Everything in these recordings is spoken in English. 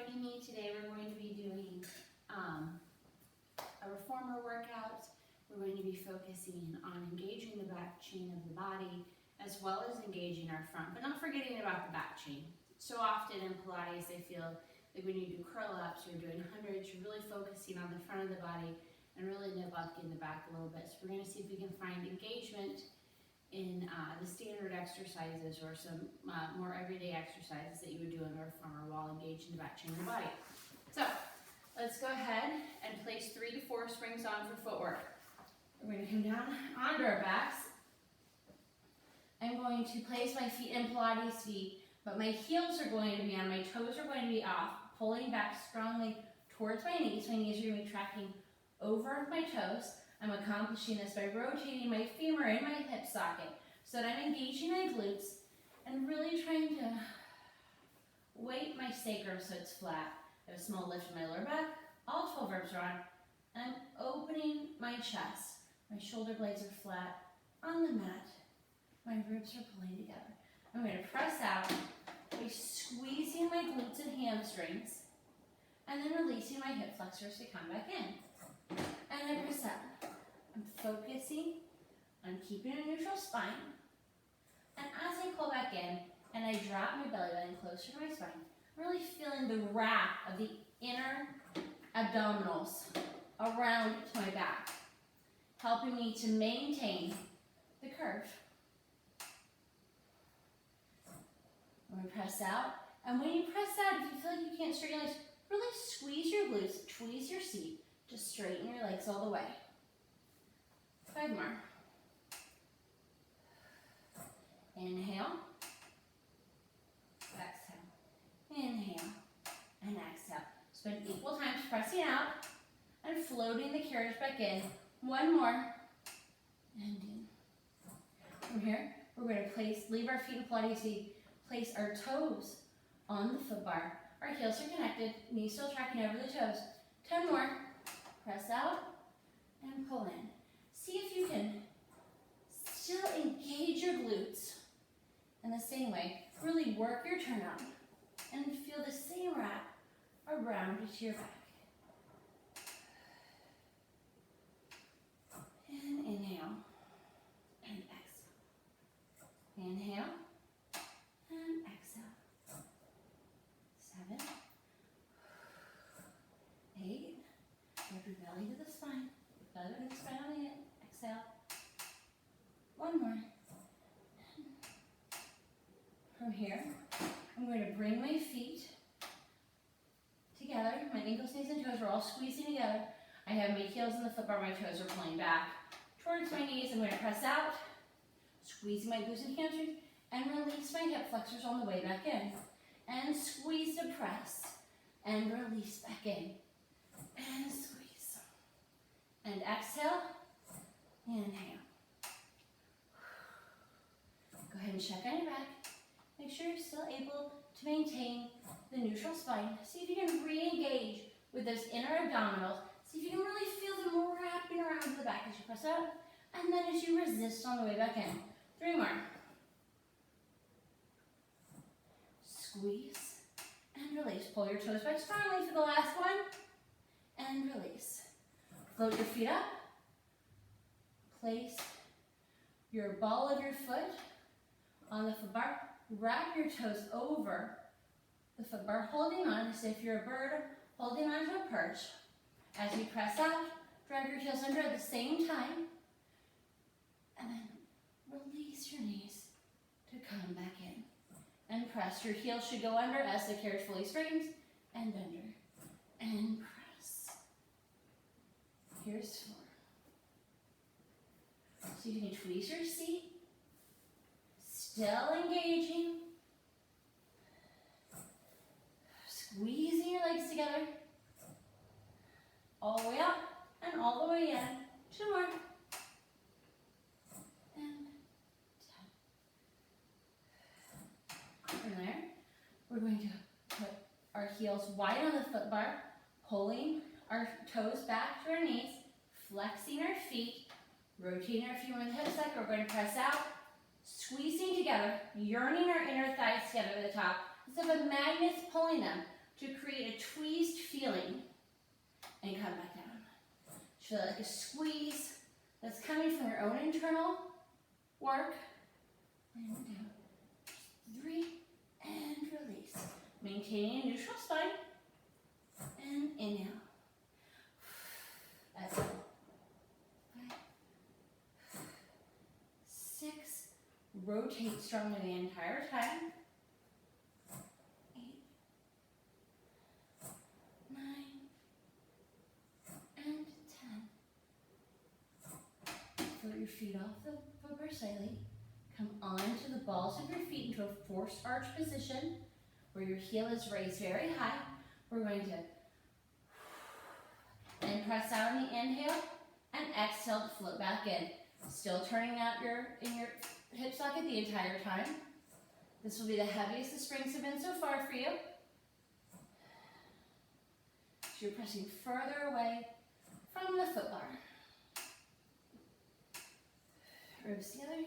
joining me today. We're going to be doing a reformer workout. We're going to be focusing on engaging the back chain of the body as well as engaging our front, but not forgetting about the back chain. So often in Pilates, I feel like when you do curl-ups or doing hundreds, you're really focusing on the front of the body and really neglecting the back a little bit. So we're going to see if we can find engagement in the standard exercises or some more everyday exercises that you would do in the reformer while engaging the back chain of the body. So let's go ahead and place 3 to 4 springs on for footwork. We're going to come down onto our backs. I'm going to place my feet in Pilates feet, but my heels are going to be on, my toes are going to be off, pulling back strongly towards my knees. My knees are going to be tracking over my toes. I'm accomplishing this by rotating my femur in my hip socket so that I'm engaging my glutes and really trying to weight my sacrum so it's flat. I have a small lift in my lower back, all 12 ribs are on, and I'm opening my chest. My shoulder blades are flat on the mat. My ribs are pulling together. I'm going to press out by squeezing my glutes and hamstrings and then releasing my hip flexors to come back in. And I press out. I'm focusing on keeping a neutral spine. And as I pull back in and I drop my belly button closer to my spine, I'm really feeling the wrap of the inner abdominals around to my back, helping me to maintain the curve. I'm going to press out. And when you press out, if you feel like you can't straighten your legs, really squeeze your glutes, tweeze your seat, just straighten your legs all the way. 5 more. Inhale. Exhale. Inhale. And exhale. Spend equal times pressing out and floating the carriage back in. 1 more. And in. From here, we're going to leave our feet in Pilates seat, place our toes on the foot bar. Our heels are connected, knees still tracking over the toes. 10 more. Press out and pull in. See if you can still engage your glutes in the same way. Really work your turnout and feel the same wrap around to your back. And inhale and exhale. Inhale and exhale. 7, 8. Grab your belly to the spine. Belly to the spine on the end. Exhale. 1 more. From here, I'm going to bring my feet together. My ankles, knees, and toes are all squeezing together. I have my heels in the foot bar. My toes are pulling back towards my knees. I'm going to press out, squeezing my glutes and hamstrings, and release my hip flexors on the way back in. And squeeze to press, and release back in. And squeeze. And exhale. Inhale. Go ahead and check on your back. Make sure you're still able to maintain the neutral spine. See if you can re-engage with those inner abdominals. See if you can really feel them wrapping around to the back as you press out. And then as you resist on the way back in. 3 more. Squeeze and release. Pull your toes back strongly for the last one. And release. Float your feet up. Place your ball of your foot on the foot bar. Wrap your toes over the foot bar, holding on as if you're a bird holding on to a perch. As you press out, drag your heels under at the same time. And then release your knees to come back in. And press. Your heels should go under as the carriage fully straightens. And under. And press. Here's 4. See if you can tweeze your seat. Still engaging. Squeezing your legs together. All the way up and all the way in. 2 more. And 10. From there, we're going to put our heels wide on the foot bar, pulling our toes back to our knees, flexing our feet, rotating our femur in the hip socket. We're going to press out, squeezing together, yearning our inner thighs together at the top, as if a magnet's pulling them to create a tweezed feeling and come back down. Feel like a squeeze that's coming from your own internal work. And down. 3, and release. Maintaining a neutral spine. And inhale. Exhale. 5, 6. Rotate strongly the entire time. 8, 9, and 10. Float your feet off the footbar slightly. Come onto the balls of your feet into a forced arch position where your heel is raised very high. We're going to and press out on the inhale and exhale to float back in. Still turning out in your hip socket the entire time. This will be the heaviest the springs have been so far for you. So you're pressing further away from the foot bar. Ribs together.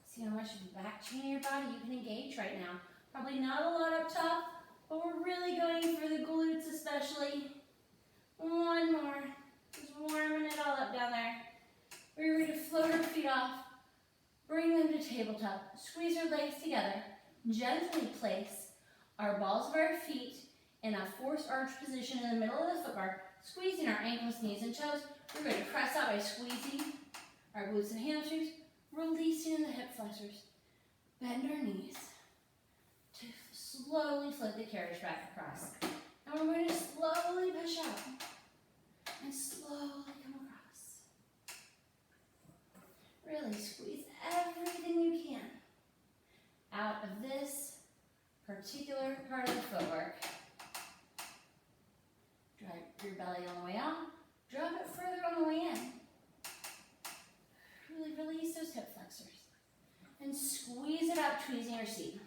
See how much of the back chain of your body you can engage right now. Probably not a lot up top, but we're really going for the glutes especially. One more. Just warming it all up down there. We're ready to float our feet off. Bring them to tabletop. Squeeze your legs together. Gently place our balls of our feet in a forced arch position in the middle of the foot bar, squeezing our ankles, knees, and toes. We're going to press out by squeezing our glutes and hamstrings, releasing the hip flexors. Bend our knees to slowly float the carriage back across. And we're going to slowly push out and slowly come across. Really squeeze everything you can out of this particular part of the footwork. Drive your belly on the way out. Drop it further on the way in. Really release those hip flexors. And squeeze it out, tweezing your seat.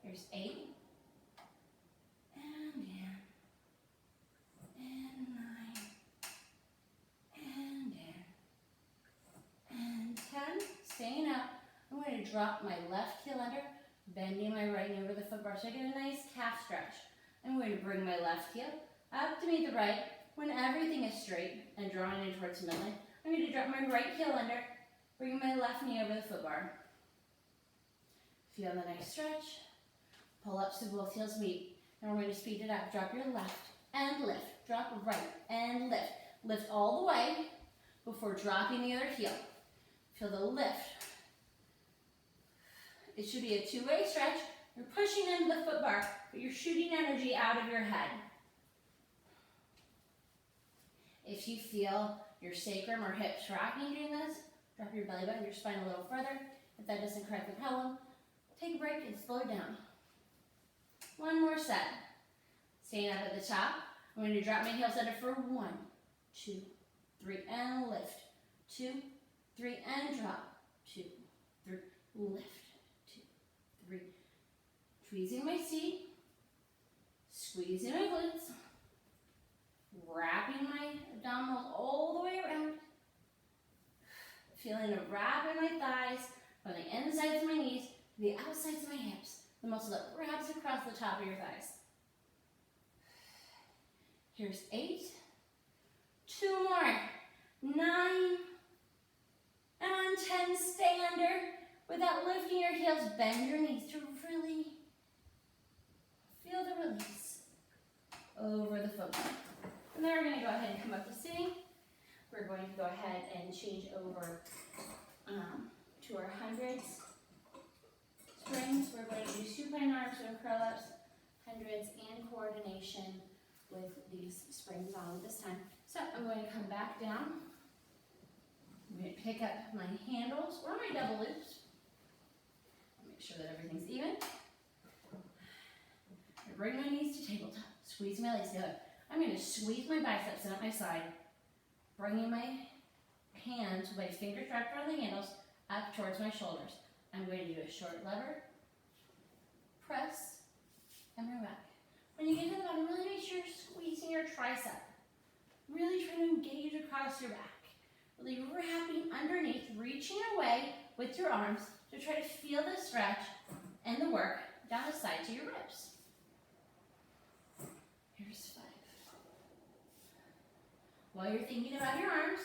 Here's 8. And in. And 9. And in. And 10. Staying out. I'm going to drop my left heel under, bending my right knee over the foot bar so I get a nice calf stretch. I'm going to bring my left heel up to meet the right. When everything is straight and drawing in towards the midline, I'm going to drop my right heel under, bring my left knee over the foot bar. Feel the nice stretch. Pull up so both heels meet. And we're going to speed it up. Drop your left and lift. Drop right and lift. Lift all the way before dropping the other heel. Feel the lift. It should be a two-way stretch. You're pushing into the foot bar, but you're shooting energy out of your head. If you feel your sacrum or hips rocking doing this, drop your belly button, your spine a little further. If that doesn't correct the problem, take a break and slow it down. One more set. Staying up at the top, I'm going to drop my heels under for 1, 2, 3, and lift. 2, 3, and drop. 2, 3, lift. 2, 3. Tweezing my seat, squeezing my glutes, wrapping my abdominals all the way around, feeling a wrap in my thighs from the insides of my knees to the outsides of my hips, the muscle that wraps across the top of your thighs. Here's 8, 2 more, 9, and on 10, stay under without lifting your heels. Bend your knees to really feel the release over the foot bar. And then we're going to go ahead and come up to sitting. We're going to go ahead and change over to our hundreds springs. We're going to do supine arms and curl-ups, hundreds, and coordination with these springs on this time. So I'm going to come back down. I'm going to pick up my handles or my double loops. Make sure that everything's even. I bring my knees to tabletop. Squeeze my legs together. I'm going to squeeze my biceps in at my side, bringing my hands with my fingers wrapped around the handles up towards my shoulders. I'm going to do a short lever, press, and bring back. When you get to the bottom, really make sure you're squeezing your tricep. Really trying to engage across your back. Really wrapping underneath, reaching away with your arms to So try to feel the stretch and the work down the sides of your ribs. Here's 5. While you're thinking about your arms,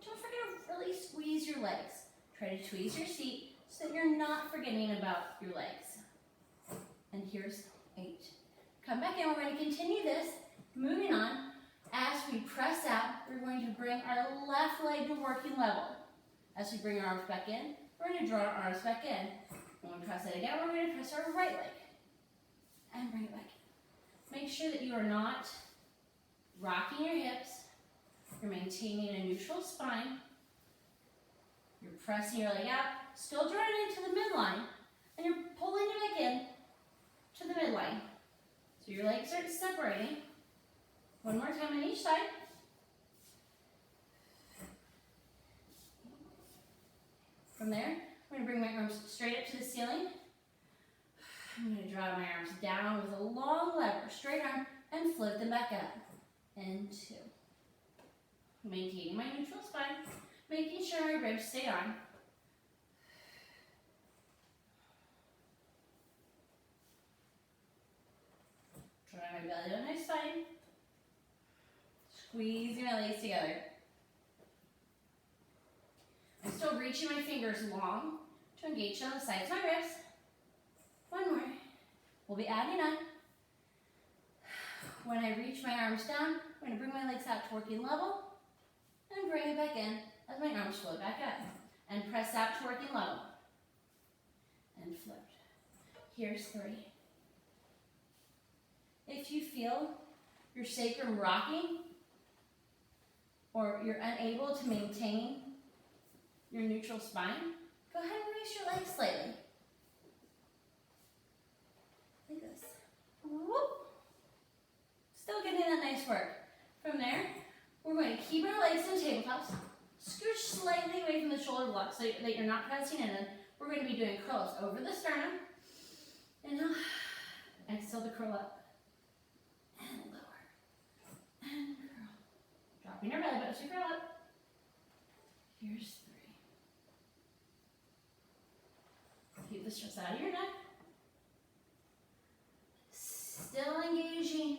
don't forget to really squeeze your legs. Try to tweeze your seat so that you're not forgetting about your legs. And here's 8. Come back in. We're going to continue this. Moving on, as we press out, we're going to bring our left leg to working level. As we bring our arms back in, we're going to draw our arms back in. When we press it again, we're going to press our right leg and bring it back in. Make sure that you are not rocking your hips. You're maintaining a neutral spine. You're pressing your leg out, still drawing into the midline, and you're pulling it back in to the midline. So your legs are separating. One more time on each side. From there, I'm going to bring my arms straight up to the ceiling. I'm going to draw my arms down with a long lever, straight arm, and float them back up. And 2. Maintaining my neutral spine, making sure my ribs stay on. Drawing my belly down my spine. Squeezing my legs together. I'm still reaching my fingers long to engage on the sides of my ribs. One more. We'll be adding on. When I reach my arms down, I'm going to bring my legs out to working level and bring it back in as my arms float back up. And press out to working level. And float. Here's 3. If you feel your sacrum rocking or you're unable to maintain your neutral spine, go ahead and raise your legs slightly. Like this. Whoop. Still getting that nice work. From there, we're going to keep our legs in tabletops. Scooch slightly away from the shoulder block so that you're not pressing in. We're going to be doing curls over the sternum. Inhale. Exhale to curl up. And lower. And curl. Dropping your belly button as you curl up. Here's 3. Keep the stress out of your neck. Still engaging.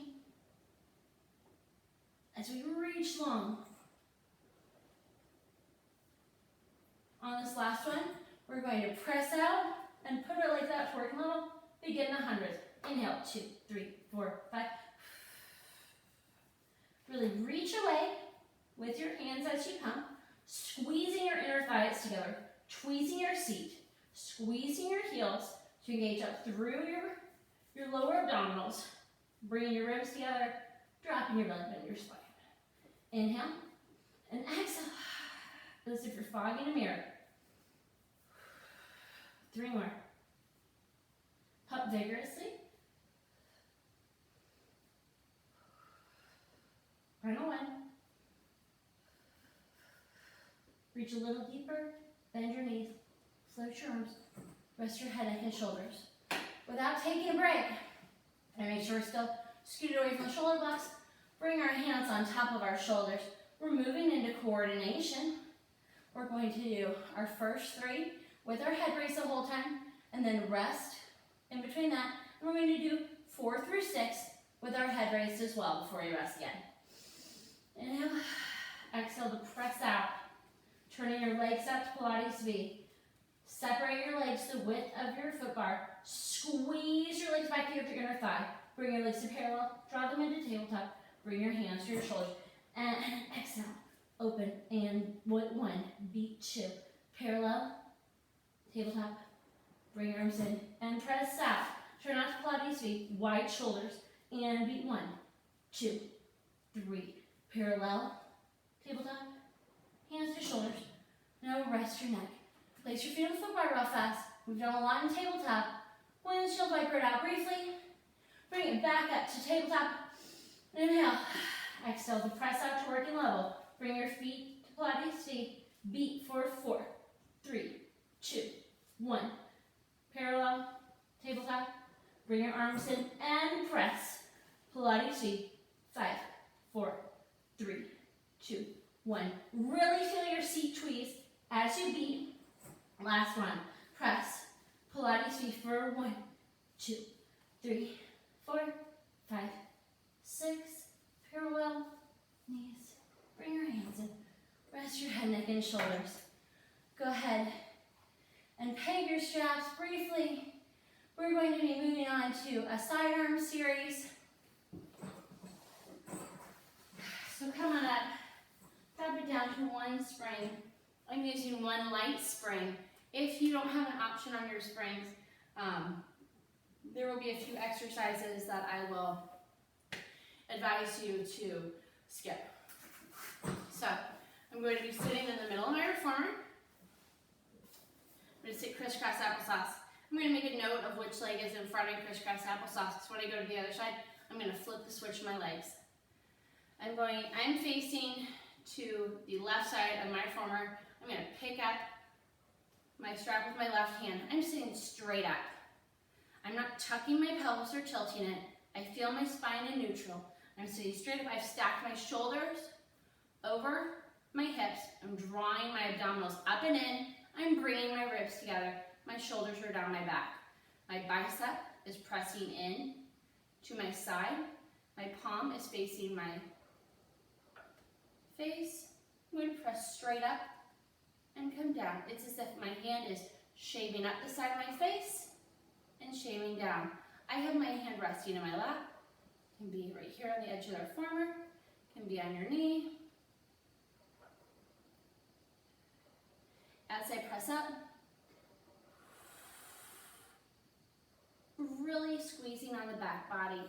As we reach long. On this last one, we're going to press out and put our legs out to working level. Begin the hundreds. Inhale, 2, 3, 4, 5. Really reach away with your hands as you come, squeezing your inner thighs together, tweezing your seat, squeezing your heels to engage up through your lower abdominals, bringing your ribs together, dropping your belly button to your spine. Inhale and exhale, as if you're fogging a mirror. 3 more. Pump vigorously. Final 1. Reach a little deeper, bend your knees, float your arms, rest your head, neck, and shoulders. Without taking a break, and make sure we're still scooted away from the shoulder blocks, bring our hands on top of our shoulders. We're moving into coordination. We're going to do our first 3 with our head raised the whole time, and then rest in between that. And we're going to do 4 through 6 with our head raised as well before you rest again. Inhale, exhale to press out. Turning your legs out to Pilates V. Separate your legs the width of your foot bar. Squeeze your legs back to your inner thigh. Bring your legs to parallel. Draw them into tabletop. Bring your hands to your shoulders. And exhale. Open. And 1. Beat 2. Parallel. Tabletop. Bring your arms in. And press out. Turn out to Pilates V. Wide shoulders. And beat 1, 2, 3. Parallel. Tabletop. Hands to shoulders. Now rest your neck. Place your feet on the foot bar real fast. We've done a lot in tabletop. Windshield wiper it out briefly. Bring it back up to tabletop. Inhale. Exhale to press out to working level. Bring your feet to Pilates V. Beat for 4, 3, 2, 1. Parallel. Tabletop. Bring your arms in and press. Pilates V. 5, 4, 3, 2, 1. Really feel your seat tweeze as you beat. Last one. Press. 2, 3, 4, 5, 6. Parallel knees. Bring your hands in. Rest your head, neck, and shoulders. Go ahead and peg your straps briefly. We're going to be moving on to a side arm series. So come on up. Drop it down to one spring. I'm using one light spring. If you don't have an option on your springs, there will be a few exercises that I will advise you to skip. So I'm going to be sitting in the middle of my reformer. I'm going to sit crisscross applesauce. I'm going to make a note of which leg is in front of crisscross applesauce, because when I go to the other side, I'm going to flip the switch of my legs. I'm facing to the left side of my reformer. I'm going to pick up my strap with my left hand. I'm sitting straight up. I'm not tucking my pelvis or tilting it. I feel my spine in neutral. I'm sitting straight up. I've stacked my shoulders over my hips. I'm drawing my abdominals up and in. I'm bringing my ribs together. My shoulders are down my back. My bicep is pressing in to my side. My palm is facing my face. I'm going to press straight up and come down. It's as if my hand is shaving up the side of my face and shaving down. I have my hand resting in my lap. It can be right here on the edge of the reformer. It can be on your knee. As I press up, really squeezing on the back body.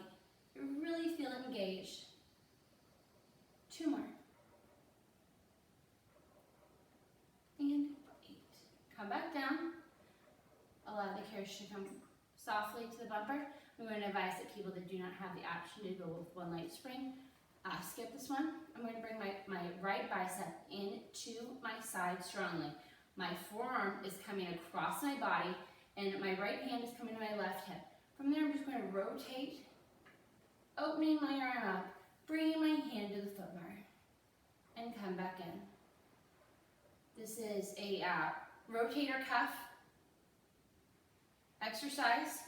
You really feel engaged. 2 more. And 8. Come back down. Allow the carriage to come softly to the bumper. I'm going to advise that people that do not have the option to go with one light spring, skip this one. I'm going to bring my right bicep into my side strongly. My forearm is coming across my body, and my right hand is coming to my left hip. From there, I'm just going to rotate, opening my arm up, bringing my hand to the foot bar, and come back in. This is a rotator cuff exercise.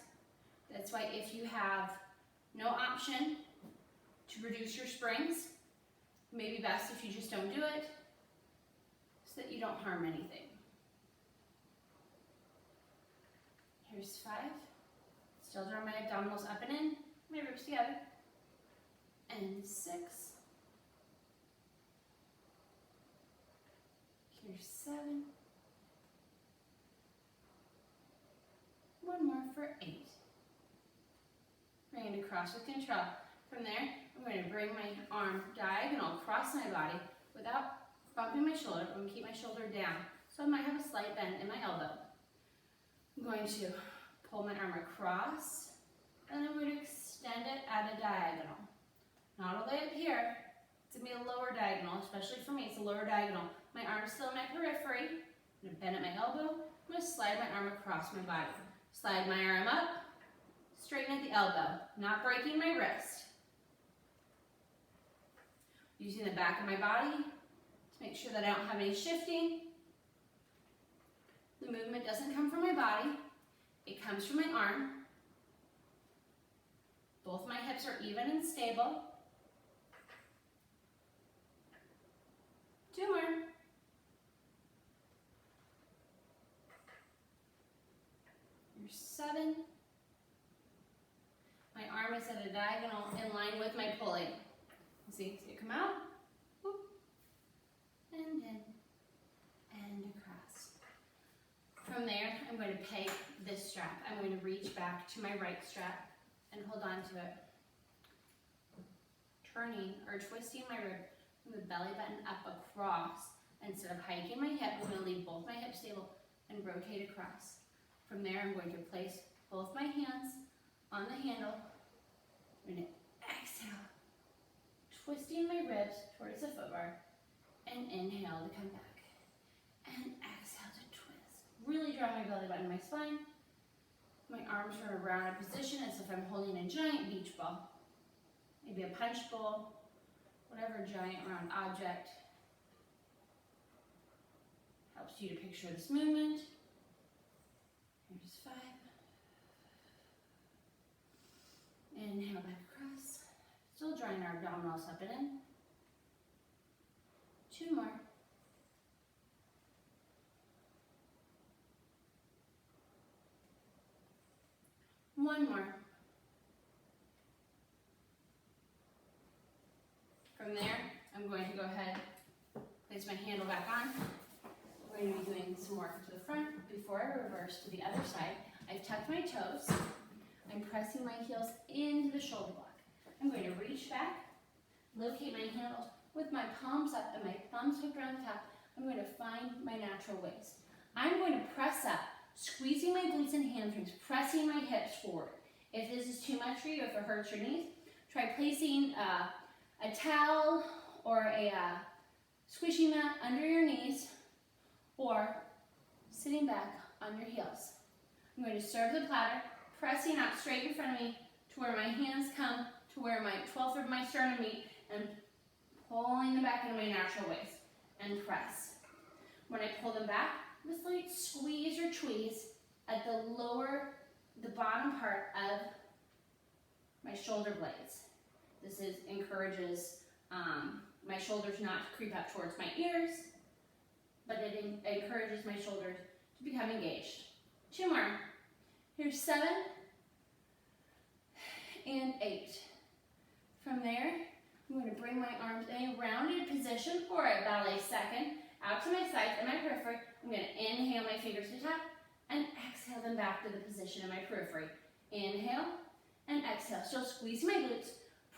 That's why if you have no option to reduce your springs, it may be best if you just don't do it, so that you don't harm anything. Here's 5. Still draw my abdominals up and in, my ribs together. And 6. Here's 7. 1 more for 8. Bring it across with control. From there, I'm going to bring my arm diagonal across my body without bumping my shoulder. I'm going to keep my shoulder down. So I might have a slight bend in my elbow. I'm going to pull my arm across, and I'm going to extend it at a diagonal. Not all the way up here. It's going to be a lower diagonal, especially for me, it's a lower diagonal. My arm's still in my periphery. I'm going to bend at my elbow. I'm going to slide my arm across my body. Slide my arm up, straighten at the elbow, not breaking my wrist. Using the back of my body to make sure that I don't have any shifting. The movement doesn't come from my body, it comes from my arm. Both my hips are even and stable. 2 more. Here's 7. My arm is at a diagonal in line with my pulley. See it come out, whoop, and in, and across. From there, I'm going to peg this strap. I'm going to reach back to my right strap and hold on to it. Turning or twisting my rib from the belly button up across. Instead of hiking my hip, I'm going to leave both my hips stable and rotate across. From there, I'm going to place both my hands on the handle. I'm going to exhale, twisting my ribs towards the foot bar, and inhale to come back. And exhale to twist. Really draw my belly button, my spine. My arms are in a rounded position as if I'm holding a giant beach ball. Maybe a punch bowl, whatever giant round object helps you to picture this movement. Here's 5. Inhale back across. Still drawing our abdominals up and in. 2 more. One more. From there, I'm going to go ahead, place my handle back on. We're going to be doing some work to the front before I reverse to the other side. I've tucked my toes. I'm pressing my heels into the shoulder block. I'm going to reach back, locate my handles with my palms up and my thumbs hooked around the top. I'm going to find my natural waist. I'm going to press up, squeezing my glutes and hamstrings, pressing my hips forward. If this is too much for you, if it hurts your knees, try placing a towel or a squishy mat under your knees or sitting back on your heels. I'm going to serve the platter, pressing out straight in front of me to where my hands come to where my 12th of my sternum meet and pulling them back into my natural waist and press. When I pull them back, with a slight squeeze or tweeze at the bottom part of my shoulder blades. This encourages my shoulders not to creep up towards my ears, but it encourages my shoulders to become engaged. 2 more. Here's 7 and 8. From there, I'm going to bring my arms in a rounded position or a ballet second out to my sides and my periphery. I'm going to inhale my fingers to top and exhale them back to the position in my periphery. Inhale and exhale. Still squeezing my glutes,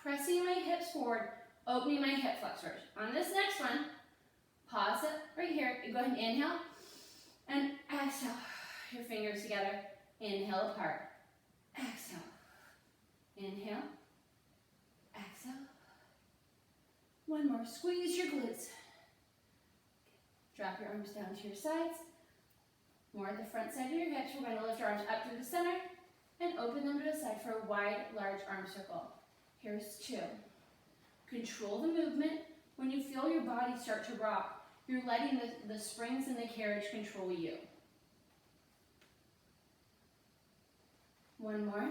pressing my hips forward, opening my hip flexors. On this next one, pause it right here. You go ahead and inhale and exhale. Your fingers together. Inhale apart. Exhale. Inhale. Exhale. One more. Squeeze your glutes. Drop your arms down to your sides. More at the front side of your hips. We're going to lift our arms up through the center and open them to the side for a wide, large arm circle. Here's 2. Control the movement. When you feel your body start to rock, you're letting the springs in the carriage control you. 1 more.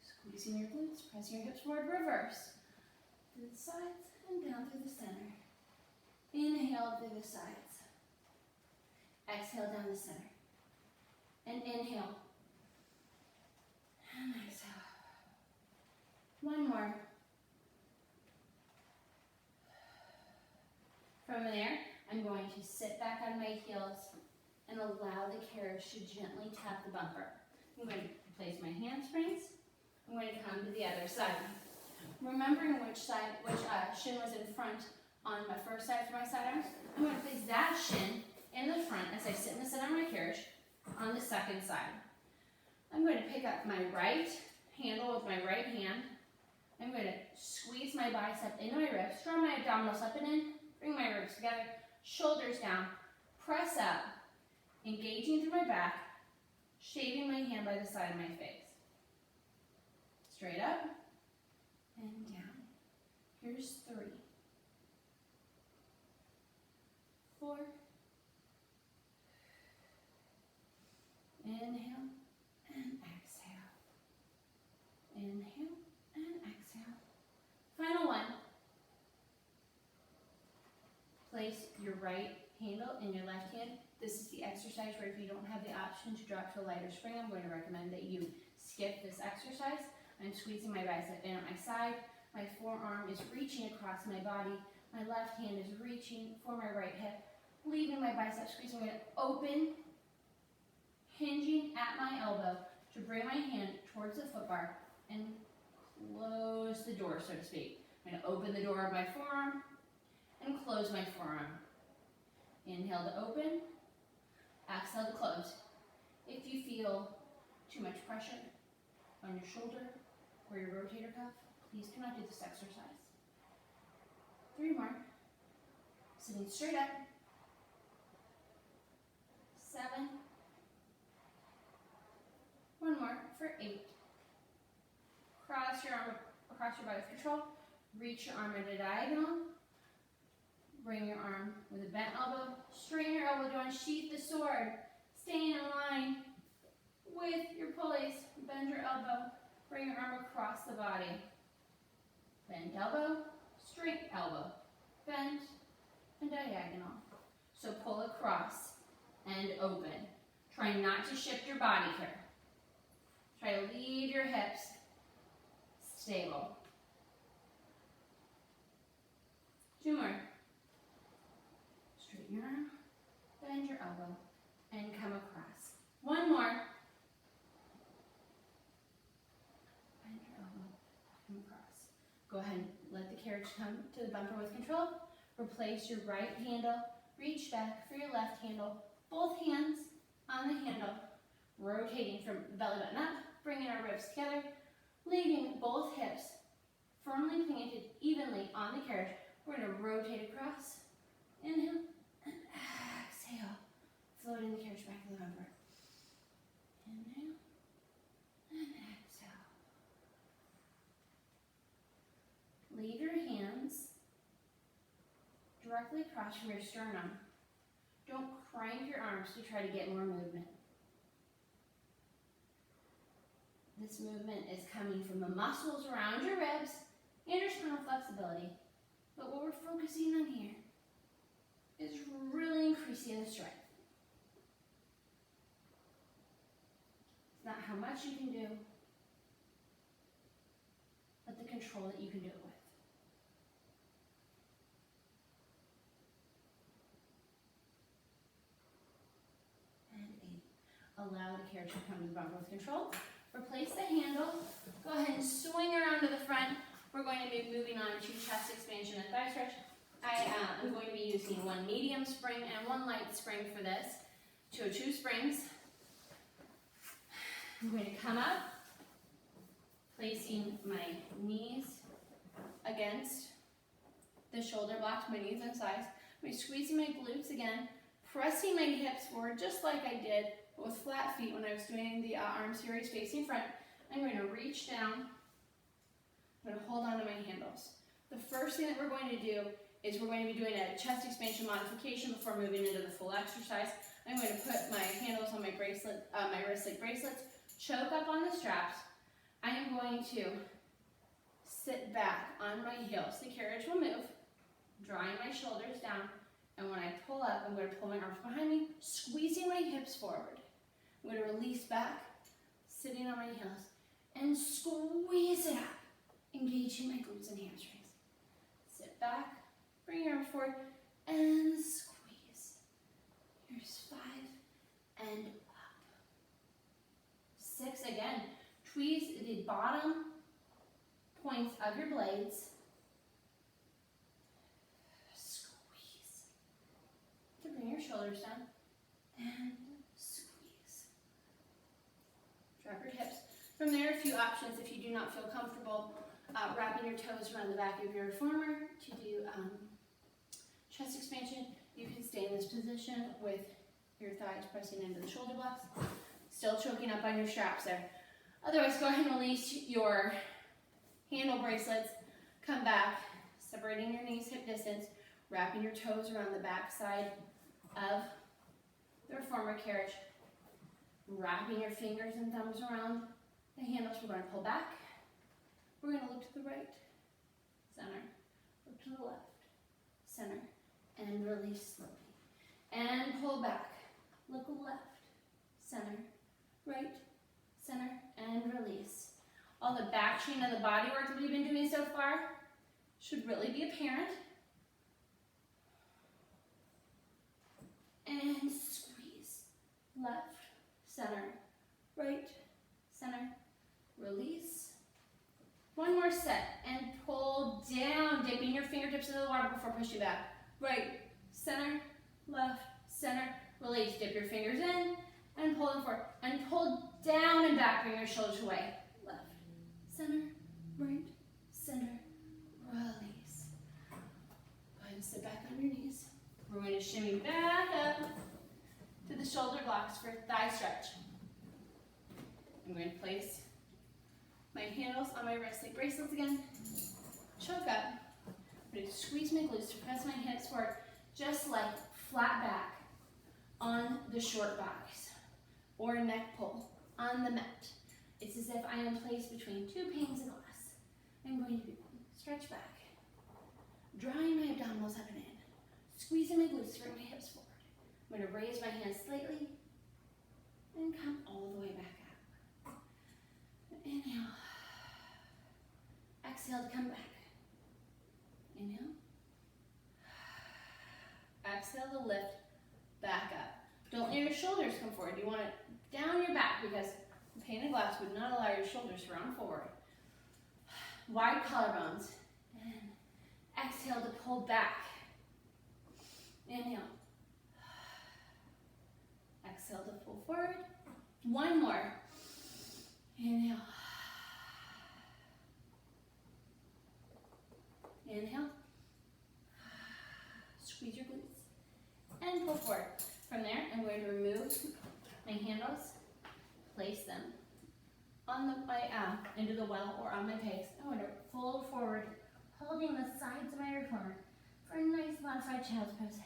Squeezing your glutes, pressing your hips forward, reverse. Through the sides and down through the center. Inhale through the sides. Exhale down the center. And inhale. And exhale. 1 more. From there, I'm going to sit back on my heels and allow the carriage to gently tap the bumper. I'm going to place my handsprings. I'm going to come to the other side. Remembering which shin was in front on my first side for my side arms, I'm going to place that shin in the front as I sit in the center of my carriage on the second side. I'm going to pick up my right handle with my right hand. I'm going to squeeze my bicep into my ribs, draw my abdominals up and in, bring my ribs together, shoulders down, press up, engaging through my back, shading my hand by the side of my face. Straight up and down. Here's 3, 4. Inhale and exhale. Inhale and exhale. Final one. Place your right handle in your left hand. This is the exercise where if you don't have the option to drop to a lighter spring, I'm going to recommend that you skip this exercise. I'm squeezing my bicep in at my side. My forearm is reaching across my body. My left hand is reaching for my right hip, leaving my bicep squeezed. I'm going to open, hinging at my elbow to bring my hand towards the foot bar and close the door, so to speak. I'm going to open the door of my forearm and close my forearm. Inhale to open, exhale to close. If you feel too much pressure on your shoulder or your rotator cuff, please do not do this exercise. 3 more. Sitting straight up. 7. 1 more for 8. Cross your arm across your body with control. Reach your arm at a diagonal. Bring your arm with a bent elbow. Straighten your elbow joint. Sheath the sword. Staying in line. with your pulleys. Bend your elbow, bring your arm across the body. Bend elbow, straight elbow, bend and diagonal. So pull across and open. Try not to shift your body here. Try to leave your hips stable. 2 more. Straighten your arm, bend your elbow, and come across. 1 more. Bend your elbow, come across. Go ahead and let the carriage come to the bumper with control. Replace your right handle. Reach back for your left handle. Both hands on the handle. Rotating from the belly button up, bringing our ribs together, leaving both hips firmly planted evenly on the carriage. We're going to rotate across. Inhale and exhale. Floating the carriage back to the bumper. Inhale and exhale. Leave your hands directly across from your sternum. Don't crank your arms to try to get more movement. This movement is coming from the muscles around your ribs and your spinal flexibility. But what we're focusing on here is really increasing the strength. It's not how much you can do, but the control that you can do it with. And 8. Allow the carriage to come to the bumper with control. Replace the handle. Go ahead and swing around to the front. We're going to be moving on to chest expansion and thigh stretch. I am going to be using 1 medium spring and 1 light spring for this. 2 springs. I'm going to come up, placing my knees against the shoulder blocks, my knees and sides. I'm squeezing my glutes again, pressing my hips forward just like I did with flat feet when I was doing the arm series facing front. I'm going to reach down. I'm going to hold on to my handles. The first thing that we're going to do is we're going to be doing a chest expansion modification before moving into the full exercise. I'm going to put my handles on my bracelet, my wrist-like bracelets, choke up on the straps. I am going to sit back on my heels. The carriage will move, drawing my shoulders down, and when I pull up, I'm going to pull my arms behind me, squeezing my hips forward. I'm going to release back, sitting on my heels, and squeeze it up, engaging my glutes and hamstrings. Sit back, bring your arms forward, and squeeze. Here's 5, and up. 6 again. Tweeze the bottom points of your blades. Squeeze. To bring your shoulders down, and squeeze. Drop your hips. From there, a few options if you do not feel comfortable wrapping your toes around the back of your reformer to do chest expansion. You can stay in this position with your thighs pressing into the shoulder blocks, still choking up on your straps there. Otherwise, go ahead and release your handle bracelets. Come back, separating your knees hip distance, wrapping your toes around the back side of the reformer carriage, wrapping your fingers and thumbs around the handles. We're going to pull back. We're going to look to the right, center, look to the left, center, and release slowly. And pull back, look left, center, right, center, and release. All the back chain of the body work that we've been doing so far should really be apparent. And squeeze, left, center, right, center, release. 1 more set, and pull down, dipping your fingertips into the water before pushing back. Right, center, left, center, release. Dip your fingers in, and pull them forward. And pull down and back, bring your shoulders away. Left, center, right, center, release. Go ahead and sit back on your knees. We're going to shimmy back up to the shoulder blocks for thigh stretch. I'm going to place my handles on my wrist-like bracelets again. Choke up. I'm going to squeeze my glutes to press my hips forward, just like flat back on the short bodies or neck pull. on the mat. It's as if I am placed between two panes of glass. I'm going to stretch back, drawing my abdominals up and in, squeezing my glutes to bring my hips forward. I'm going to raise my hands slightly and come all the way back up. Inhale. Exhale to come back. Inhale. Exhale to lift back up. Don't let your shoulders come forward. You want it down your back because the pane of glass would not allow your shoulders to round forward. Wide collarbones. And exhale to pull back. Inhale. Exhale to pull forward. One more. Inhale. Inhale. Squeeze your glutes. And pull forward. From there, I'm going to remove my handles, place them on into the well or on my pegs. I'm going to fold forward, holding the sides of my reformer for a nice modified child's pose.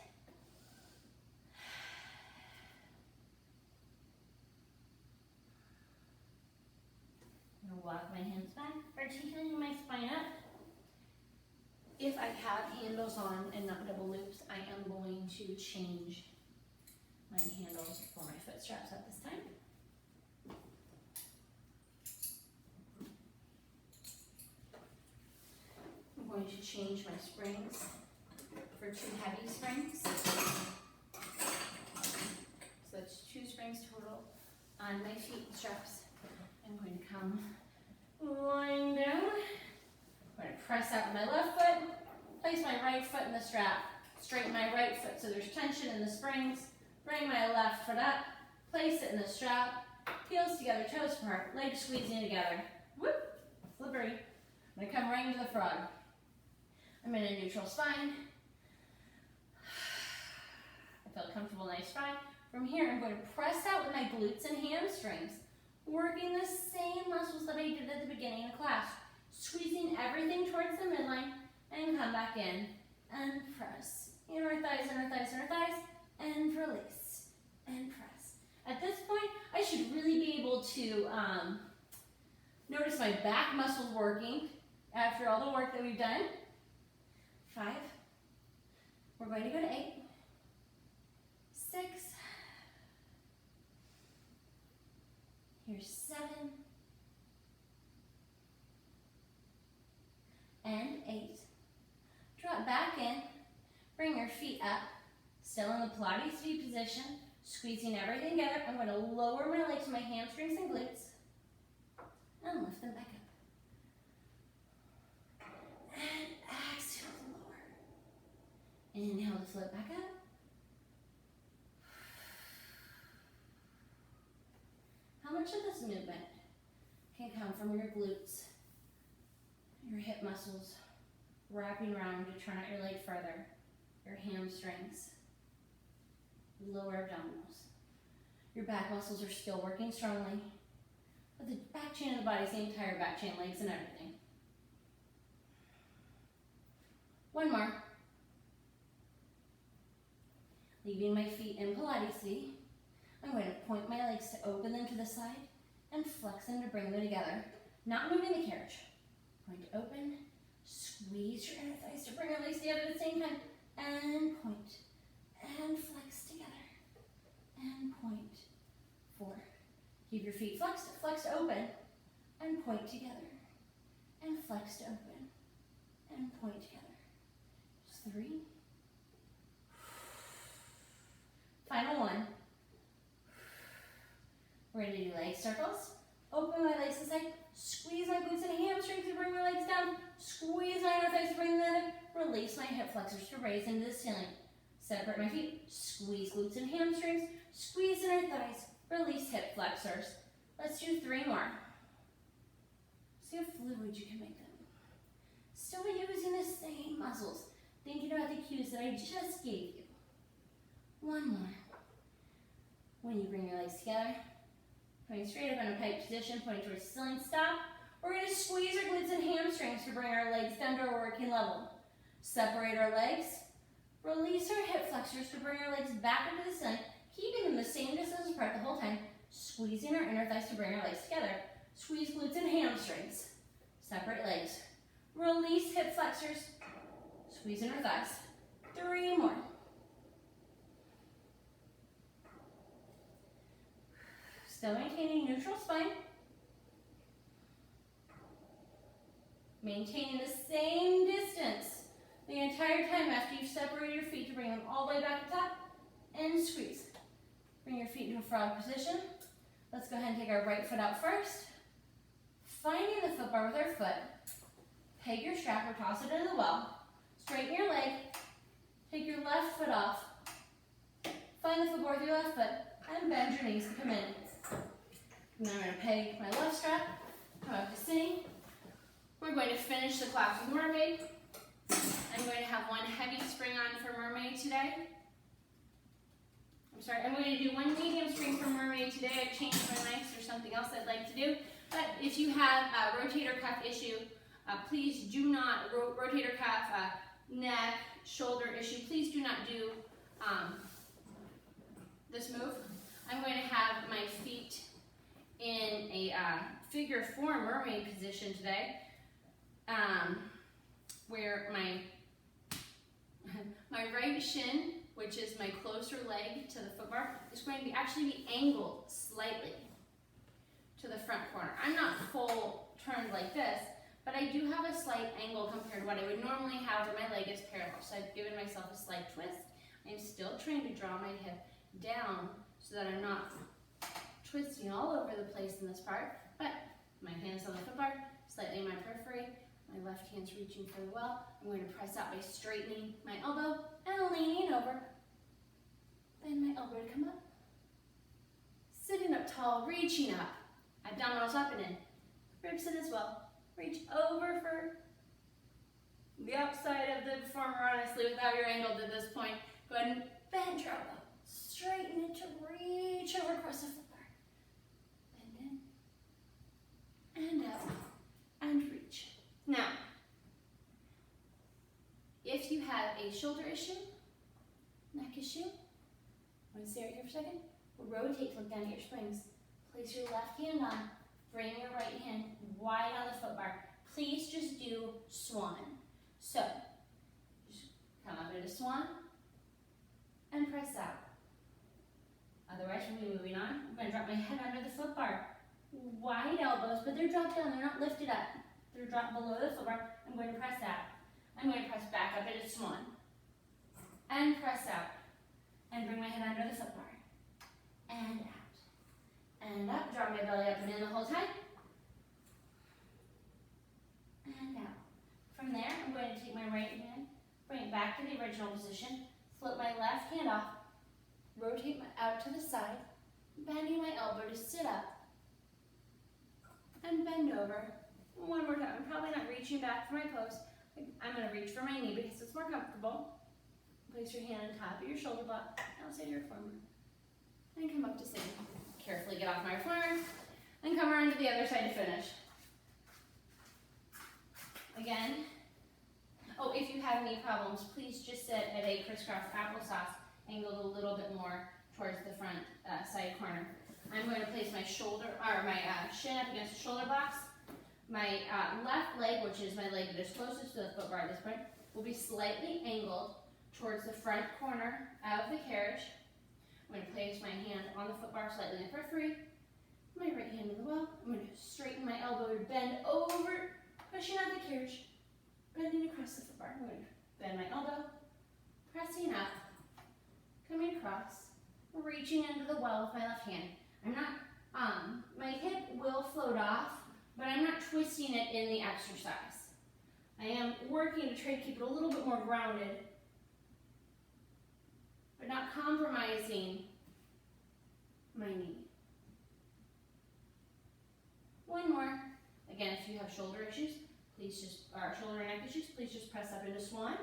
I'm going to walk my hands back, articulating my spine up. If I have handles on and not double loops, I am going to change my handles for my foot straps at this time. I'm going to change my springs for 2 heavy springs. So that's 2 springs total on my feet straps. I'm going to come lying down. I'm going to press out my left foot, place my right foot in the strap, straighten my right foot so there's tension in the springs, bring my left foot up, place it in the strap, heels together, toes apart, legs squeezing together. Whoop, slippery. I'm going to come right into the frog. I'm in a neutral spine. I feel comfortable, nice spine. From here, I'm going to press out with my glutes and hamstrings, working the same muscles that I did at the beginning of class, squeezing everything towards the midline, and come back in and press. Inner thighs, inner thighs, inner thighs, and release, and press. At this point, I should really be able to notice my back muscles working after all the work that we've done. 5. We're going to go to 8. 6. Here's 7. And 8. Drop back in. Bring your feet up. Still in the Pilates V position. Squeezing everything together. I'm going to lower my legs to my hamstrings and glutes. And lift them back up. And exhale to lower. Inhale to float back up. How much of this movement can come from your glutes, your hip muscles, wrapping around to turn out your leg further, your hamstrings, lower abdominals. Your back muscles are still working strongly, but the back chain of the body is the entire back chain, legs and everything. One more. Leaving my feet in Pilates V. I'm going to point my legs to open them to the side and flex them to bring them together. Not moving the carriage. I'm going to open, squeeze your inner thighs to bring your legs together at the same time, and point, and flex together, and point. 4. Keep your feet flexed, flex to open, and point together, and flex to open, and point together. Just 3. Final 1. We're going to do leg circles. Open my legs to the side. Squeeze my glutes and hamstrings to bring my legs down. Squeeze my inner thighs to bring them together. Release my hip flexors to raise into the ceiling. Separate my feet. Squeeze glutes and hamstrings. Squeeze inner thighs. Release hip flexors. Let's do 3 more. See how fluid you can make them. Still using the same muscles. Thinking about the cues that I just gave you. 1 more. When you bring your legs together, going straight up in a pike position, pointing towards the ceiling, stop. We're going to squeeze our glutes and hamstrings to bring our legs down to our working level. Separate our legs. Release our hip flexors to bring our legs back into the ceiling, keeping them the same distance apart the whole time. Squeezing our inner thighs to bring our legs together. Squeeze glutes and hamstrings. Separate legs. Release hip flexors. Squeeze inner thighs. 3 more. Still maintaining neutral spine. Maintaining the same distance the entire time after you've separated your feet to bring them all the way back to top and squeeze. Bring your feet into a frog position. Let's go ahead and take our right foot out first. Finding the foot bar with our foot. Peg your strap or toss it into the well. Straighten your leg. Take your left foot off. Find the foot bar with your left foot and bend your knees to come in. Now I'm going to peg my left strap, come up to sitting. We're going to finish the class with mermaid. I'm going to have one heavy spring on for mermaid today. I'm going to do one medium spring for mermaid today. I've changed my legs for something else I'd like to do. But if you have a rotator cuff issue, please do not, rotator cuff, neck, shoulder issue, please do not do this move. I'm going to have my feet in a figure 4 mermaid position today, where my right shin, which is my closer leg to the foot bar, is going to actually be angled slightly to the front corner. I'm not full turned like this, but I do have a slight angle compared to what I would normally have where my leg is parallel. So I've given myself a slight twist. I'm still trying to draw my hip down so that I'm not twisting all over the place in this part, but my hands on the foot bar, slightly in my periphery, my left hand's reaching for the well. I'm going to press out by straightening my elbow and leaning over. Bend my elbow to come up. Sitting up tall, reaching up. Abdominals up and in. Ribs in as well. Reach over for the outside of the reformer, honestly, without your angle to this point. Go ahead and bend your elbow. Straighten it to reach over across the foot bar. Bend in. And out. And reach. Now, if you have a shoulder issue, neck issue, I'm going to stay right here for a second. Rotate to look down at your springs. Place your left hand on. Bring your right hand wide on the foot bar. Please just do swan. So, just come up into swan and press out. Otherwise, we'll be moving on. I'm going to drop my head under the foot bar. Wide elbows, but they're dropped down. They're not lifted up. They're dropped below the foot bar. I'm going to press out. I'm going to press back up into swan. And press out. And bring my head under the foot bar. And out. And up, draw my belly up and in the whole time. And out. From there, I'm going to take my right hand, bring it back to the original position, flip my left hand off, rotate out to the side, bending my elbow to sit up, and bend over. One more time. I'm probably not reaching back for my pose. I'm going to reach for my knee because it's more comfortable. Place your hand on top of your shoulder block, outside your reformer, and come up to sitting. Carefully get off my reformer, and come around to the other side to finish. Again, oh, if you have knee problems, please just sit at a crisscross applesauce, angled a little bit more towards the front side corner. I'm going to place my shoulder, or my shin up against the shoulder blocks. My left leg, which is my leg that is closest to the foot bar at this point, will be slightly angled towards the front corner of the carriage. I'm going to place my hand on the foot bar slightly in the periphery, my right hand in the well. I'm going to straighten my elbow to bend over, pushing out the carriage, bending across the foot bar. I'm going to bend my elbow, pressing up, coming across, reaching into the well with my left hand. I'm not, my hip will float off, but I'm not twisting it in the exercise. I am working to try to keep it a little bit more grounded, but not compromising my knee. One more. Again, if you have shoulder issues, please just, or shoulder and neck issues, please just press up into swan.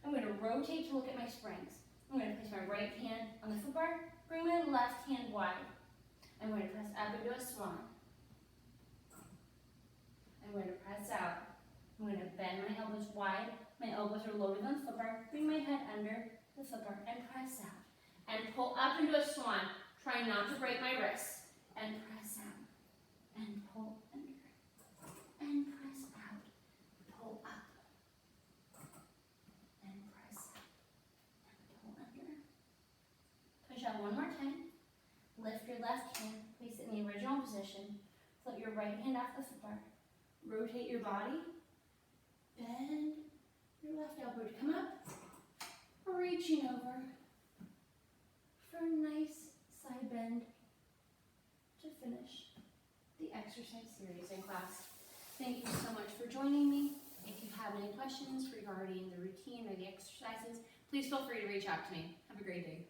I'm going to rotate to look at my springs. I'm going to place my right hand on the foot bar, bring my left hand wide. I'm going to press up into a swan. I'm going to press out. I'm going to bend my elbows wide. My elbows are lower than the foot bar. Bring my head under the foot bar and press out. And pull up into a swan. Try not to break my wrists. and press out, and pull under, and press out, pull up, and press out, and pull under. Push out one more time. Lift your left hand, place it in the original position. Flip your right hand off the footbar. Rotate your body. Bend your left elbow to come up. Reaching over for a nice side bend to finish the exercise series in class. Thank you so much for joining me. If you have any questions regarding the routine or the exercises, please feel free to reach out to me. Have a great day.